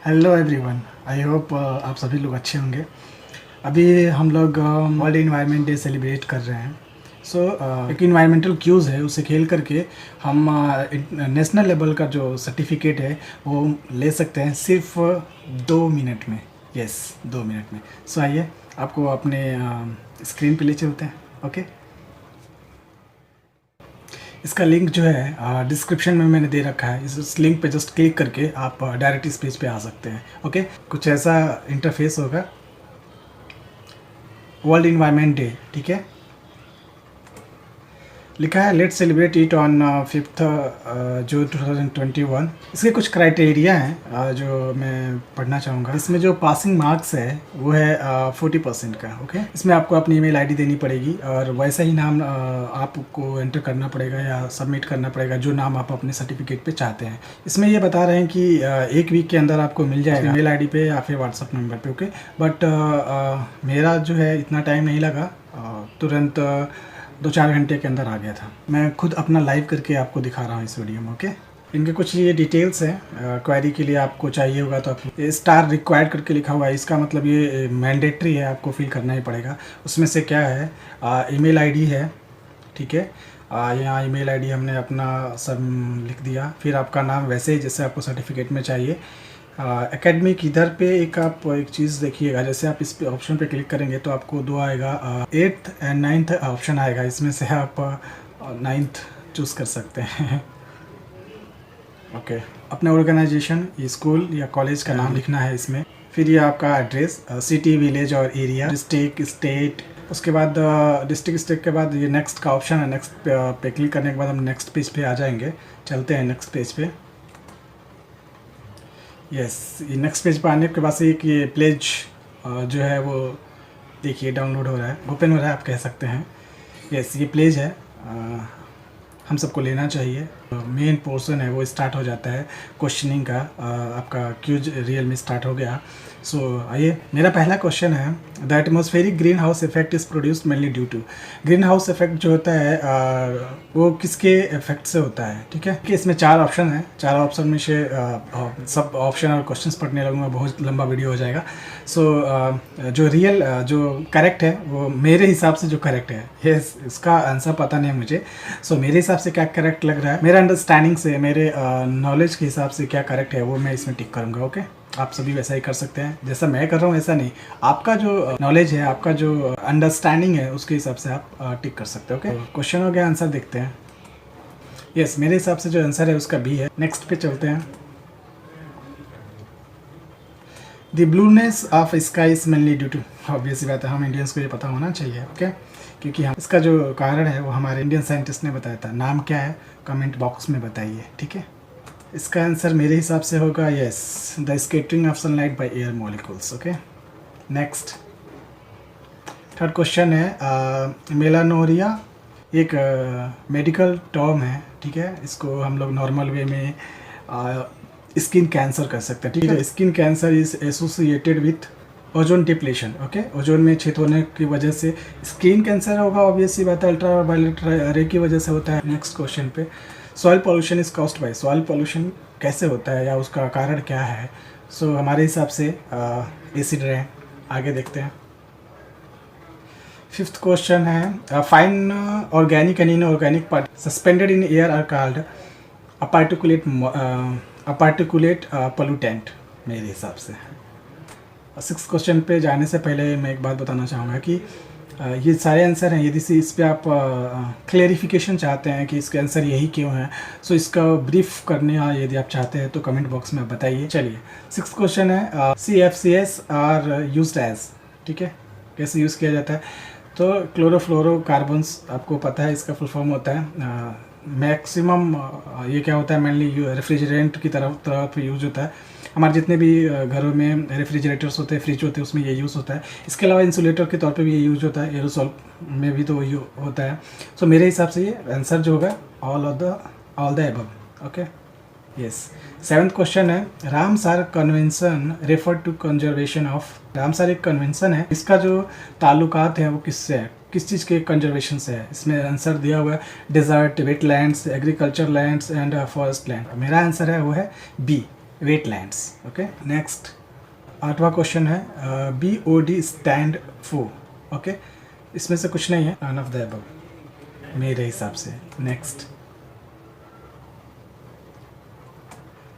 Hello everyone, I hope आप सभी लोग अच्छे होंगे। अभी हम लोग वर्ल्ड इन्वायरमेंट डे सेलिब्रेट कर रहे हैं। एक इन्वायरमेंटल क्यूज़ है, उसे खेल करके हम नेशनल लेवल का जो सर्टिफिकेट है वो ले सकते हैं सिर्फ 2 मिनट में। यस, 2 मिनट में। आइए आपको अपने स्क्रीन पे ले चलते हैं। ओके, इसका लिंक जो है डिस्क्रिप्शन में मैंने दे रखा है। इस लिंक पे जस्ट क्लिक करके आप डायरेक्ट इस पेज पे आ सकते हैं। ओके, कुछ ऐसा इंटरफेस होगा, वर्ल्ड इन्वायरमेंट डे, ठीक है। लिखा है let's celebrate it on 5th जून 2021। इसके कुछ क्राइटेरिया हैं जो मैं पढ़ना चाहूँगा। इसमें जो पासिंग मार्क्स है वो है 40% का। ओके, इसमें आपको अपनी ईमेल आईडी देनी पड़ेगी और वैसा ही नाम आपको एंटर करना पड़ेगा या सबमिट करना पड़ेगा जो नाम आप अपने सर्टिफिकेट पे चाहते हैं। इसमें ये बता रहे हैं कि 1 वीक के अंदर आपको मिल जाएगा ईमेल आईडी पे या फिर व्हाट्सअप नंबर पे। ओके, बट मेरा जो है इतना टाइम नहीं लगा, तुरंत 2-4 घंटे के अंदर आ गया था। मैं खुद अपना लाइव करके आपको दिखा रहा हूँ इस वीडियो में। ओके, इनके कुछ ये डिटेल्स हैं। क्वेरी के लिए आपको चाहिए होगा तो आप स्टार रिक्वायर्ड करके लिखा हुआ है, इसका मतलब ये मैंडेटरी है, आपको फिल करना ही पड़ेगा। उसमें से क्या है, ईमेल आईडी है, ठीक है। यहाँ ईमेल आईडी हमने अपना सब लिख दिया, फिर आपका नाम वैसे ही जैसे आपको सर्टिफिकेट में चाहिए। एकेडमिक इधर पे आप एक चीज़ देखिएगा, जैसे आप इस पे ऑप्शन पे क्लिक करेंगे तो आपको 2 आएगा, 8th एंड 9th ऑप्शन आएगा। इसमें से आप 9th चूज़ कर सकते हैं। ओके, अपने ऑर्गेनाइजेशन, स्कूल या कॉलेज का नाम लिखना है इसमें। फिर ये आपका एड्रेस, सिटी, विलेज और एरिया, डिस्ट्रिक्ट, स्टेट। उसके बाद डिस्ट्रिक्ट, स्टेट के बाद ये नेक्स्ट का ऑप्शन है। नेक्स्ट पे क्लिक करने के बाद हम नेक्स्ट पेज पे आ जाएंगे। चलते हैं नेक्स्ट पेज पे। यस, ये नेक्स्ट पेज पर आने के बाद से एक ये प्लेज जो है वो देखिए डाउनलोड हो रहा है, ओपन हो रहा है आप कह सकते हैं। यस, ये प्लेज है, हम सबको लेना चाहिए। मेन पोर्शन है वो स्टार्ट हो जाता है क्वेश्चनिंग का। आपका क्यूज रियल में स्टार्ट हो गया। आइए, मेरा पहला क्वेश्चन है, the atmospheric green house effect is produced mainly due to. Green house effect जो होता है वो किसके इफेक्ट से होता है, ठीक है। कि इसमें 4 ऑप्शन है, 4 ऑप्शन में से सब ऑप्शन और क्वेश्चंस पढ़ने लगूंगा, बहुत लंबा वीडियो हो जाएगा। जो रियल जो करेक्ट है वो मेरे हिसाब से जो करेक्ट है, ये इसका आंसर पता नहीं है मुझे। मेरे हिसाब से क्या करेक्ट लग रहा है, मेरा अंडरस्टैंडिंग से, मेरे नॉलेज के हिसाब से क्या करेक्ट है वो मैं इसमें टिक करूँगा। ओके, आप सभी वैसा ही कर सकते हैं, जैसा मैं कर रहा हूँ ऐसा नहीं। आपका जो नॉलेज है, आपका जो अंडरस्टैंडिंग है, उसके हिसाब से आप टिक कर सकते हो। ओके, क्वेश्चन हो गया, आंसर देखते हैं। यस, मेरे हिसाब से जो आंसर है उसका बी है। नेक्स्ट पे चलते हैं। The blueness of sky is mainly due to, obviously बात है, हम इंडियंस को ये पता होना चाहिए। ओके, क्योंकि हम इसका जो कारण है वो हमारे इंडियन साइंटिस्ट ने बताया था। नाम क्या है कमेंट बॉक्स में बताइए, ठीक है। इसका आंसर मेरे हिसाब से होगा yes, the scattering of sunlight by air molecules. Okay, next third question है, मेलानोरिया एक मेडिकल टर्म है, ठीक है। इसको हम लोग नॉर्मल वे में स्किन कैंसर कर सकते हैं, ठीक है। Skin cancer is associated with ozone depletion. Okay, ozone में छेद होने की वजह से स्किन कैंसर होगा, ऑब्वियसली बात है, अल्ट्रा वायलेट रे की वजह से होता है। नेक्स्ट क्वेश्चन पे, soil pollution is caused by. Soil pollution कैसे होता है या उसका कारण क्या है? हमारे हिसाब से एसिड रेन। आगे देखते हैं। फिफ्थ क्वेश्चन है, fine organic and inorganic part suspended in air are called a particulate pollutant, मेरे हिसाब से। सिक्स क्वेश्चन पे जाने से पहले मैं एक बात बताना चाहूँगा कि ये सारे आंसर हैं। यदि से इस पे आप क्लेरिफिकेशन चाहते हैं कि इसके आंसर यही क्यों है, इसका ब्रीफ करने यदि आप चाहते हैं तो कमेंट बॉक्स में बताइए। चलिए, सिक्स क्वेश्चन है, CFCs आर यूज्ड एज, ठीक है, कैसे यूज़ किया जाता है? तो क्लोरोफ्लोरोकार्बन्स, आपको पता है इसका फुल फॉर्म होता है मैक्सिमम। ये क्या होता है, मेनली रेफ्रिजरेंट की तरफ यूज होता है। हमारे जितने भी घरों में रेफ्रिजरेटर्स होते हैं, फ्रिज होते हैं, उसमें ये यूज़ होता है। इसके अलावा इंसुलेटर के तौर पे भी ये यूज होता है, एरोसॉल में भी तो ये होता है। मेरे हिसाब से ये आंसर जो होगा all the above. Okay, yes. Seventh question है, Ramsar convention refer to conservation of. Ramsar एक कन्वेंशन है, इसका जो ताल्लुकात है वो किससे है, किस चीज़ के कंजर्वेशन से है? इसमें आंसर दिया हुआ है desert, wetlands, agriculture lands and forest land. मेरा आंसर है वो है बी, वेटलैंड्स। ओके, नेक्स्ट 8वां क्वेश्चन है BOD स्टैंड फॉर। ओके, इसमें से कुछ नहीं है, नन ऑफ द अबव मेरे हिसाब से। नेक्स्ट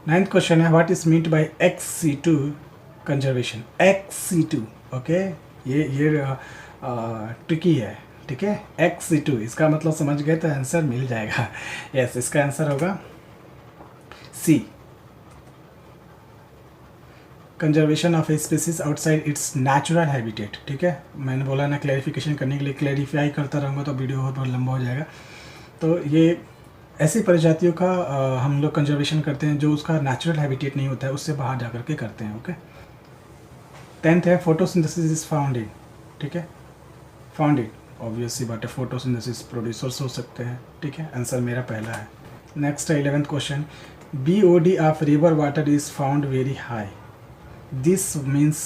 9th क्वेश्चन है what is meant by XC2 conservation. XC2, okay, ये ट्रिकी है, ठीक है। XC2 इसका मतलब समझ गए तो आंसर मिल जाएगा। यस, इसका आंसर होगा C, conservation of a species outside it's natural habitat. ठीक है, मैंने बोला ना क्लैरिफिकेशन करने के लिए, क्लैरिफाई करता रहूँगा तो वीडियो बहुत लंबा हो जाएगा। तो ये ऐसी प्रजातियों का हम लोग कंजर्वेशन करते हैं जो उसका नेचुरल हैबिटेट नहीं होता है, उससे बाहर जा करके करते हैं। ओके, 10th है फोटोसिंथेसिस इज फाउंड इन। ठीक है, फाउंड इन ऑब्वियस सी बात है, फोटोसिंथेसिस प्रोड्यूसर्स हो सकते हैं। ठीक है, आंसर मेरा पहला है। नेक्स्ट है 11th question BOD of river water is found very high. This means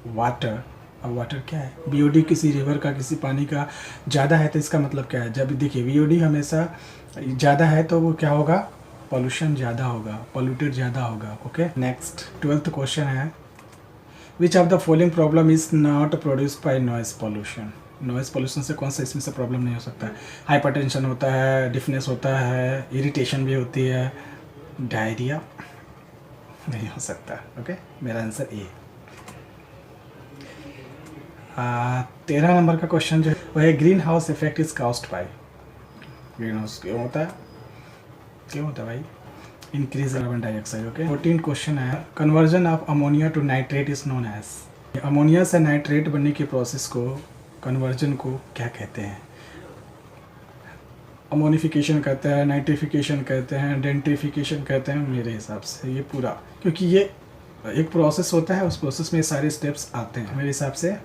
water. अब वाटर क्या है? BOD किसी रिवर का, किसी पानी का ज़्यादा है तो इसका मतलब क्या है? जब देखिए BOD हमेशा ज़्यादा है तो वो क्या होगा? पॉल्यूशन ज़्यादा होगा, पॉल्यूटेड ज़्यादा होगा। ओके, नेक्स्ट 12th क्वेश्चन है which of the following problem is not produced by noise pollution. Noise pollution से कौन सा इसमें से प्रॉब्लम नहीं हो सकता? हाइपरटेंशन होता है, डिफनेस होता है, इरिटेशन भी होती है, डायरिया नहीं हो सकता। ओके, मेरा आंसर ए। 13 नंबर का क्वेश्चन जो है वो है green house effect is caused by. Greenhouse क्यों होता है? क्यों होता है भाई? Increase carbon dioxide. Okay, 14 question है conversion of ammonia to nitrate is known as. Ammonia से नाइट्रेट बनने के प्रोसेस को, कन्वर्जन को क्या कहते हैं? अमोनिफिकेशन कहते हैं, नाइट्रिफिकेशन कहते हैं, डेंट्रिफिकेशन कहते हैं। मेरे हिसाब से ये पूरा, क्योंकि ये एक प्रोसेस होता है, उस प्रोसेस में सारे स्टेप्स आते हैं। मेरे हिसाब से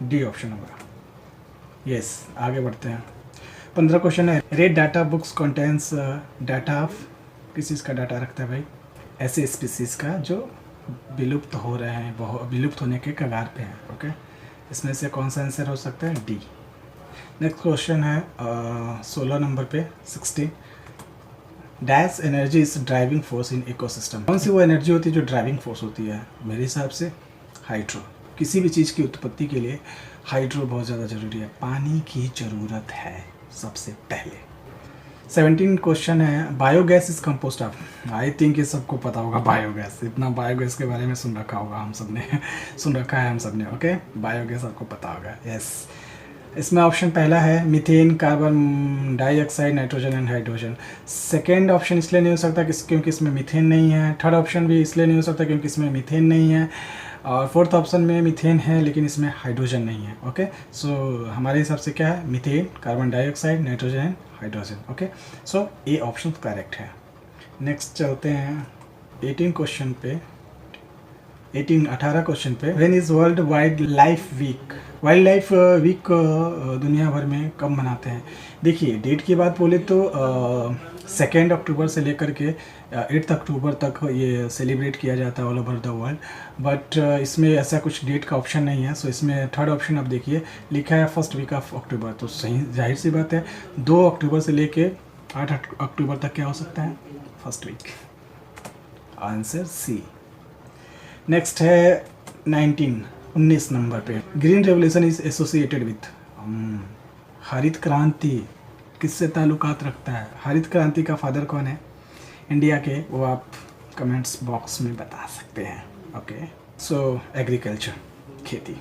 डी ऑप्शन होगा। यस, आगे बढ़ते हैं। 15 क्वेश्चन है red data books contains data of, किस चीज़ का डाटा रखता है भाई? ऐसे स्पीसीज का जो विलुप्त हो रहे हैं, विलुप्त होने के कगार पे हैं। ओके, इसमें से कौन सा आंसर हो सकता है? डी। नेक्स्ट क्वेश्चन है 16 नंबर पे 16 dash energy is driving force in ecosystem. कौन सी वो एनर्जी होती है जो ड्राइविंग फोर्स होती है? मेरे हिसाब से हाइड्रो। किसी भी चीज़ की उत्पत्ति के लिए हाइड्रो बहुत ज़्यादा ज़रूरी है, पानी की ज़रूरत है सबसे पहले। 17 क्वेश्चन है biogas is compost of. I think ये सबको पता होगा बायोगैस, इतना बायोगैस के बारे में सुन रखा होगा हम सब ने सुन रखा है हम सब ने। ओके, बायोगैस आपको पता होगा। यस, इसमें ऑप्शन पहला है methane, carbon dioxide, nitrogen and hydrogen. Second option इसलिए नहीं हो सकता क्योंकि इसमें मीथेन नहीं है। थर्ड ऑप्शन भी इसलिए नहीं हो सकता क्योंकि इसमें मीथेन नहीं है। और फोर्थ ऑप्शन में मीथेन है लेकिन इसमें हाइड्रोजन नहीं है। ओके, सो हमारे हिसाब से क्या है? Methane, carbon dioxide, nitrogen and hydrogen. Okay, so A option correct है। नेक्स्ट चलते हैं 18 क्वेश्चन पे, 18 क्वेश्चन पे when is world wild life week. Wild life week दुनिया भर में कब मनाते हैं? देखिए डेट की बात बोले तो 2 अक्टूबर से लेकर के 8 अक्टूबर तक ये सेलिब्रेट किया जाता है all over the world. But इसमें ऐसा कुछ डेट का ऑप्शन नहीं है। सो इसमें थर्ड ऑप्शन आप देखिए लिखा है फर्स्ट वीक ऑफ अक्टूबर, तो सही जाहिर सी बात है 2 अक्टूबर से लेके 8 अक्टूबर तक क्या हो सकता है? First week. Answer C. Next है 19 नंबर पे green revolution is associated with. हरित क्रांति किससे ताल्लुकात रखता है? हरित क्रांति का फादर कौन है इंडिया के? वो आप कमेंट्स बॉक्स में बता सकते हैं। ओके, सो एग्रीकल्चर, खेती।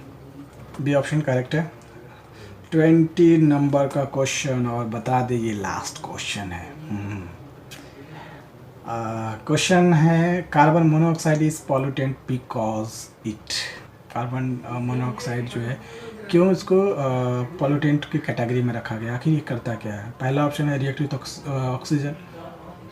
बी ऑप्शन करेक्ट है। 20 नंबर का क्वेश्चन, और बता दे ये लास्ट क्वेश्चन है। क्वेश्चन है carbon monoxide is pollutant because it. Carbon monoxide जो है क्यों इसको पॉल्यूटेंट की कैटेगरी में रखा गया? आखिर ये करता क्या है? पहला ऑप्शन है रिएक्ट विथ ऑक्सीजन।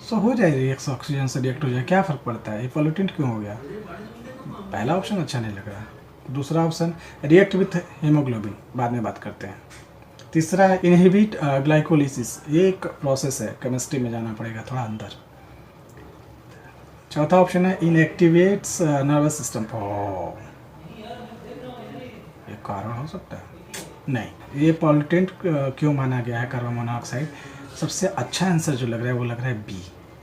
सो हो जाए, रिएक्ट ऑक्सीजन से रिएक्ट हो जाए, क्या फ़र्क पड़ता है? ये पॉल्यूटेंट क्यों हो गया? पहला ऑप्शन अच्छा नहीं लग रहा। दूसरा ऑप्शन रिएक्ट विथ हीमोग्लोबिन, बाद में बात करते हैं। तीसरा है इनहिबिट ग्लाइकोलिसिस, ये एक प्रोसेस है, केमिस्ट्री में जाना पड़ेगा थोड़ा अंदर। चौथा ऑप्शन है इनएक्टिवेट्स नर्वस सिस्टम। ये कारण हो सकता है? नहीं। ये पॉल्यूटेंट क्यों माना गया है कार्बन मोनोऑक्साइड? सबसे अच्छा आंसर जो लग रहा है वो लग रहा है B.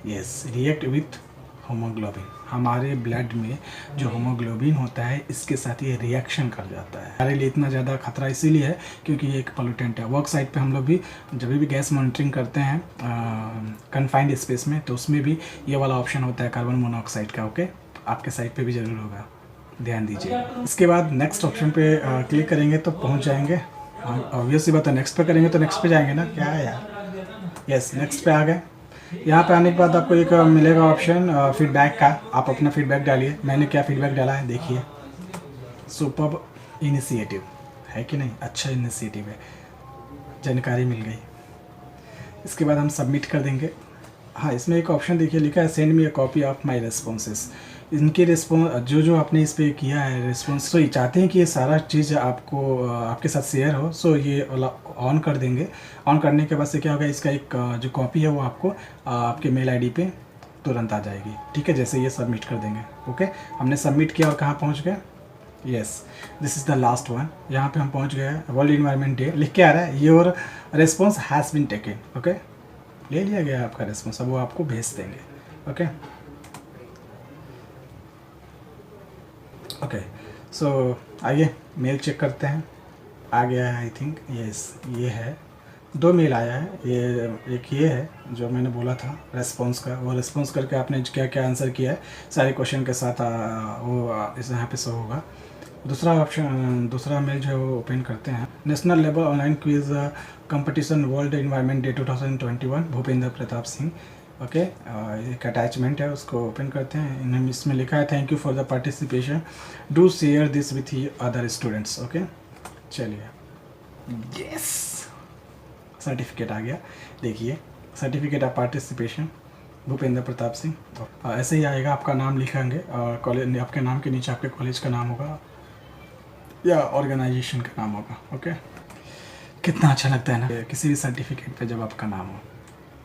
Yes, react with haemoglobin. हमारे ब्लड में जो हीमोग्लोबिन होता है इसके साथ ये रिएक्शन कर जाता है। हमारे लिए इतना ज़्यादा खतरा इसीलिए है क्योंकि ये एक पोल्यूटेंट है। वर्क साइट पे हम लोग भी जब भी गैस मॉनिटरिंग करते हैं कन्फाइंड स्पेस में, तो उसमें भी ये वाला ऑप्शन होता है कार्बन मोनोऑक्साइड का। ओके, आपके साइट पे भी ज़रूर होगा, ध्यान दीजिए। इसके बाद नेक्स्ट ऑप्शन पे क्लिक करेंगे तो पहुँच जाएंगे। ऑब्वियस सी बात है, नेक्स्ट पे करेंगे तो नेक्स्ट पे जाएंगे ना, क्या है यार। यस, नेक्स्ट पे आ गए। यहाँ पे आने के बाद आपको एक मिलेगा ऑप्शन फीडबैक का। आप अपना फीडबैक डालिए। मैंने क्या फीडबैक डाला है देखिए। सुपर्ब इनिशिएटिव है कि नहीं, अच्छा इनिशिएटिव है, जानकारी मिल गई। इसके बाद हम सबमिट कर देंगे। हाँ, इसमें एक ऑप्शन देखिए लिखा है send me a copy of my responses. इनके रिस्पॉन्स जो आपने इस पर किया है रिस्पॉन्स, तो ये चाहते हैं कि ये सारा चीज़ आपको आपके साथ शेयर हो। सो ये ऑन कर देंगे। ऑन करने के बाद से क्या होगा, इसका एक जो कॉपी है वो आपको आपके मेल आईडी पे तुरंत आ जाएगी। ठीक है, जैसे ये सबमिट कर देंगे। ओके, हमने सबमिट किया और कहाँ पहुँच गए। Yes, this is the last one. यहाँ पे हम पहुँच गए। वर्ल्ड इन्वायरमेंट डे लिख के आ रहा है, your response has been taken. Okay, ले लिया गया आपका रिस्पॉन्स, अब वो आपको भेज देंगे। ओके ओके, सो आइए मेल चेक करते हैं। आ गया है आई थिंक। यस, ये है। 2 मेल आया है। ये एक ये है जो मैंने बोला था रेस्पॉन्स का, वो रेस्पॉन्स करके आपने क्या क्या आंसर किया है सारे क्वेश्चन के साथ वो इस यहाँ पे शो होगा। दूसरा ऑप्शन, दूसरा मेल जो है वो ओपन करते हैं। National level online quiz competition world environment day 2021 Bhupendra Pratap Singh. Okay, एक अटैचमेंट है, उसको ओपन करते हैं। इन्हें इसमें लिखा है thank you for the participation, do share this with other students. Okay, चलिए। यस, सर्टिफिकेट आ गया। देखिए, certificate of participation Bhupendra Pratap Singh. ऐसे ही आएगा, आपका नाम लिखेंगे और कॉलेज, आपके नाम के नीचे आपके कॉलेज का नाम होगा या ऑर्गेनाइजेशन का नाम होगा। ओके, कितना अच्छा लगता है ना किसी भी सर्टिफिकेट पे जब आपका नाम हो।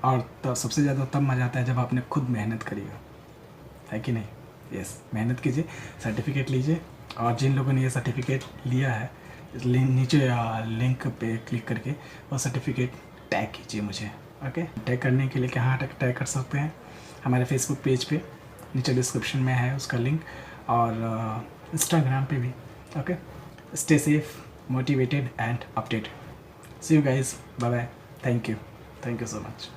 और तो सबसे ज़्यादा तब मज़ा आता है जब आपने खुद मेहनत करी हो, है कि नहीं। यस, मेहनत कीजिए, सर्टिफिकेट लीजिए। और जिन लोगों ने ये सर्टिफिकेट लिया है, नीचे लिंक पे क्लिक करके वो सर्टिफिकेट टैग कीजिए मुझे। ओके, टैग करने के लिए कहाँ टैग कर सकते हैं, हमारे फेसबुक पेज पे नीचे डिस्क्रिप्शन में है उसका लिंक, और इंस्टाग्राम पे भी। Okay, stay safe, motivated and updated. See you guys, bye bye, thank you so much.